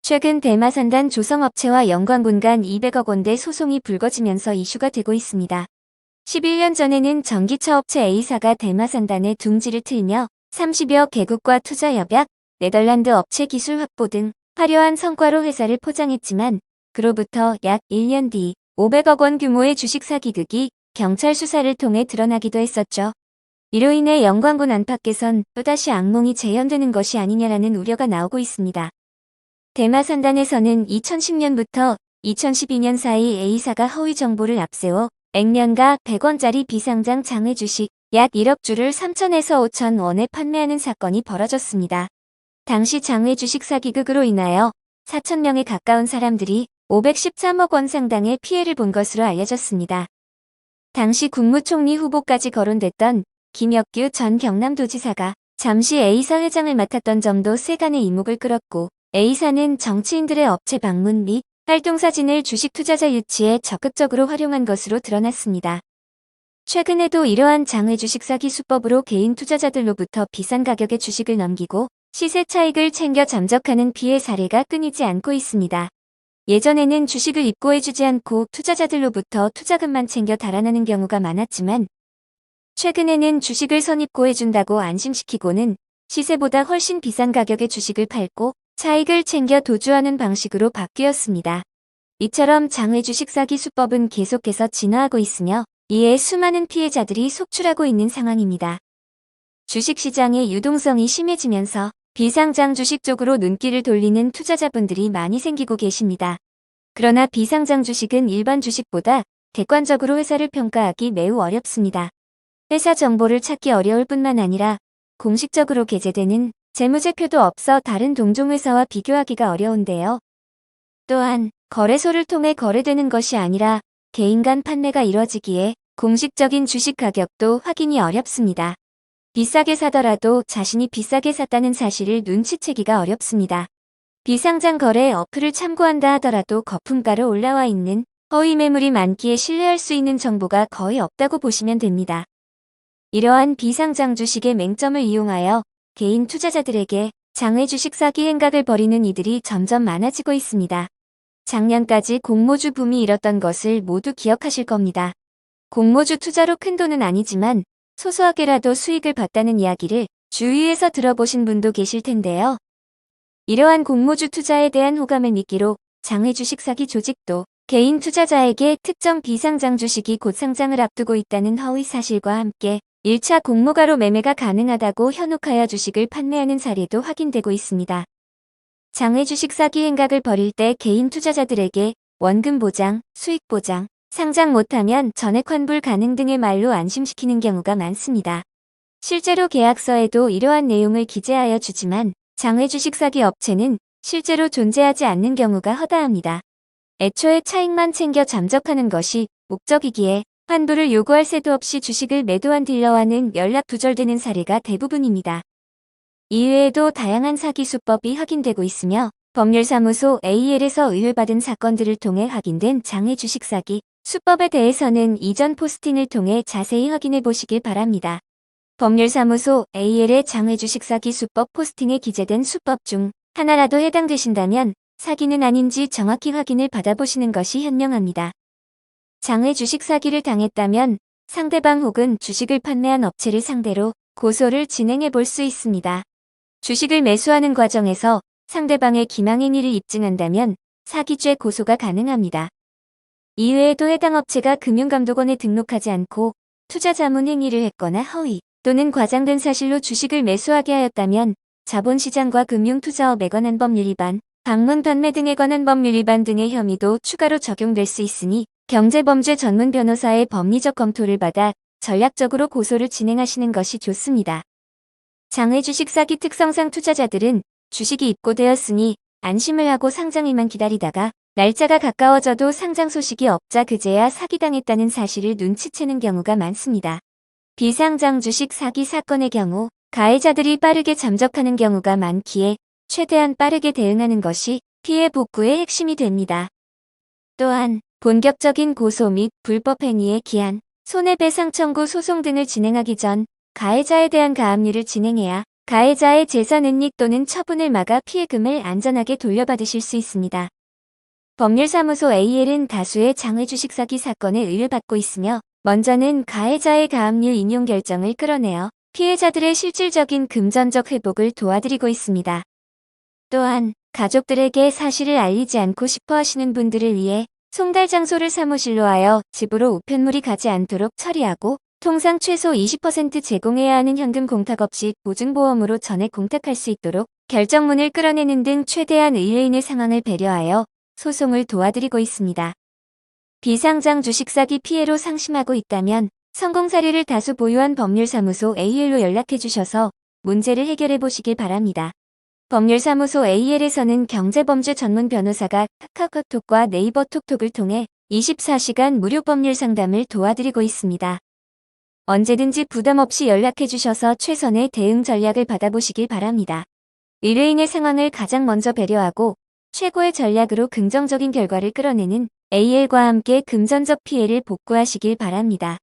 최근 대마산단 조성업체와 영광군 간 200억 원대 소송이 불거지면서 이슈가 되고 있습니다. 11년 전에는 전기차 업체 A사가 대마산단의 둥지를 틀며 30여 개국과 투자 협약, 네덜란드 업체 기술 확보 등 화려한 성과로 회사를 포장했지만 그로부터 약 1년 뒤 500억 원 규모의 주식 사기극이 경찰 수사를 통해 드러나기도 했었죠. 이로 인해 영광군 안팎에선 또다시 악몽이 재현되는 것이 아니냐라는 우려가 나오고 있습니다. 대마산단에서는 2010년부터 2012년 사이 A사가 허위 정보를 앞세워 액면가 100원짜리 비상장 장외 주식 약 1억 주를 3천에서 5천 원에 판매하는 사건이 벌어졌습니다. 당시 장외 주식 사기극으로 인하여 4천 명에 가까운 사람들이 513억 원 상당의 피해를 본 것으로 알려졌습니다. 당시 국무총리 후보까지 거론됐던 김혁규 전 경남도지사가 잠시 A사 회장을 맡았던 점도 세간의 이목을 끌었고, A사는 정치인들의 업체 방문 및 활동 사진을 주식 투자자 유치에 적극적으로 활용한 것으로 드러났습니다. 최근에도 이러한 장외 주식 사기 수법으로 개인 투자자들로부터 비싼 가격의 주식을 넘기고 시세 차익을 챙겨 잠적하는 피해 사례가 끊이지 않고 있습니다. 예전에는 주식을 입고해주지 않고 투자자들로부터 투자금만 챙겨 달아나는 경우가 많았지만 최근에는 주식을 선입고해준다고 안심시키고는 시세보다 훨씬 비싼 가격의 주식을 팔고 차익을 챙겨 도주하는 방식으로 바뀌었습니다. 이처럼 장외 주식 사기 수법은 계속해서 진화하고 있으며 이에 수많은 피해자들이 속출하고 있는 상황입니다. 주식시장의 유동성이 심해지면서 비상장 주식 쪽으로 눈길을 돌리는 투자자분들이 많이 생기고 계십니다. 그러나 비상장 주식은 일반 주식보다 객관적으로 회사를 평가하기 매우 어렵습니다. 회사 정보를 찾기 어려울 뿐만 아니라 공식적으로 게재되는 재무제표도 없어 다른 동종회사와 비교하기가 어려운데요. 또한 거래소를 통해 거래되는 것이 아니라 개인 간 판매가 이뤄지기에 공식적인 주식 가격도 확인이 어렵습니다. 비싸게 사더라도 자신이 비싸게 샀다는 사실을 눈치채기가 어렵습니다. 비상장 거래 어플을 참고한다 하더라도 거품가로 올라와 있는 허위 매물이 많기에 신뢰할 수 있는 정보가 거의 없다고 보시면 됩니다. 이러한 비상장 주식의 맹점을 이용하여 개인 투자자들에게 장외 주식 사기 행각을 벌이는 이들이 점점 많아지고 있습니다. 작년까지 공모주 붐이 일었던 것을 모두 기억하실 겁니다. 공모주 투자로 큰 돈은 아니지만 소소하게라도 수익을 봤다는 이야기를 주위에서 들어보신 분도 계실 텐데요. 이러한 공모주 투자에 대한 호감을 미끼로 장외 주식 사기 조직도 개인 투자자에게 특정 비상장 주식이 곧 상장을 앞두고 있다는 허위 사실과 함께 1차 공모가로 매매가 가능하다고 현혹하여 주식을 판매하는 사례도 확인되고 있습니다. 장외 주식 사기 행각을 벌일 때 개인 투자자들에게 원금 보장, 수익 보장, 상장 못하면 전액 환불 가능 등의 말로 안심시키는 경우가 많습니다. 실제로 계약서에도 이러한 내용을 기재하여 주지만 장외 주식 사기 업체는 실제로 존재하지 않는 경우가 허다합니다. 애초에 차익만 챙겨 잠적하는 것이 목적이기에 환불을 요구할 새도 없이 주식을 매도한 딜러와는 연락 두절되는 사례가 대부분입니다. 이외에도 다양한 사기 수법이 확인되고 있으며 법률사무소 AL에서 의뢰받은 사건들을 통해 확인된 장외 주식 사기 수법에 대해서는 이전 포스팅을 통해 자세히 확인해 보시길 바랍니다. 법률사무소 AL의 장외 주식 사기 수법 포스팅에 기재된 수법 중 하나라도 해당되신다면 사기는 아닌지 정확히 확인을 받아보시는 것이 현명합니다. 장외 주식 사기를 당했다면 상대방 혹은 주식을 판매한 업체를 상대로 고소를 진행해 볼 수 있습니다. 주식을 매수하는 과정에서 상대방의 기망행위를 입증한다면 사기죄 고소가 가능합니다. 이외에도 해당 업체가 금융감독원에 등록하지 않고 투자자문 행위를 했거나 허위 또는 과장된 사실로 주식을 매수하게 하였다면 자본시장과 금융투자업에 관한 법률 위반, 방문 판매 등에 관한 법률 위반 등의 혐의도 추가로 적용될 수 있으니 경제범죄 전문 변호사의 법리적 검토를 받아 전략적으로 고소를 진행하시는 것이 좋습니다. 장외 주식 사기 특성상 투자자들은 주식이 입고되었으니 안심을 하고 상장일만 기다리다가 날짜가 가까워져도 상장 소식이 없자 그제야 사기당했다는 사실을 눈치채는 경우가 많습니다. 비상장 주식 사기 사건의 경우 가해자들이 빠르게 잠적하는 경우가 많기에 최대한 빠르게 대응하는 것이 피해 복구의 핵심이 됩니다. 또한 본격적인 고소 및 불법 행위의 기한, 손해배상 청구 소송 등을 진행하기 전 가해자에 대한 가압류를 진행해야 가해자의 재산 은닉 또는 처분을 막아 피해금을 안전하게 돌려받으실 수 있습니다. 법률사무소 AL은 다수의 장외주식 사기 사건에 의뢰받고 있으며 먼저는 가해자의 가압류 인용 결정을 끌어내어 피해자들의 실질적인 금전적 회복을 도와드리고 있습니다. 또한 가족들에게 사실을 알리지 않고 싶어 하시는 분들을 위해 송달 장소를 사무실로 하여 집으로 우편물이 가지 않도록 처리하고 통상 최소 20% 제공해야 하는 현금 공탁 없이 보증보험으로 전액 공탁할 수 있도록 결정문을 끌어내는 등 최대한 의뢰인의 상황을 배려하여 소송을 도와드리고 있습니다. 비상장 주식 사기 피해로 상심하고 있다면 성공 사례를 다수 보유한 법률사무소 AL로 연락해 주셔서 문제를 해결해 보시길 바랍니다. 법률사무소 AL에서는 경제범죄 전문 변호사가 카카오톡과 네이버 톡톡을 통해 24시간 무료 법률 상담을 도와드리고 있습니다. 언제든지 부담 없이 연락해 주셔서 최선의 대응 전략을 받아보시길 바랍니다. 의뢰인의 상황을 가장 먼저 배려하고 최고의 전략으로 긍정적인 결과를 끌어내는 AL과 함께 금전적 피해를 복구하시길 바랍니다.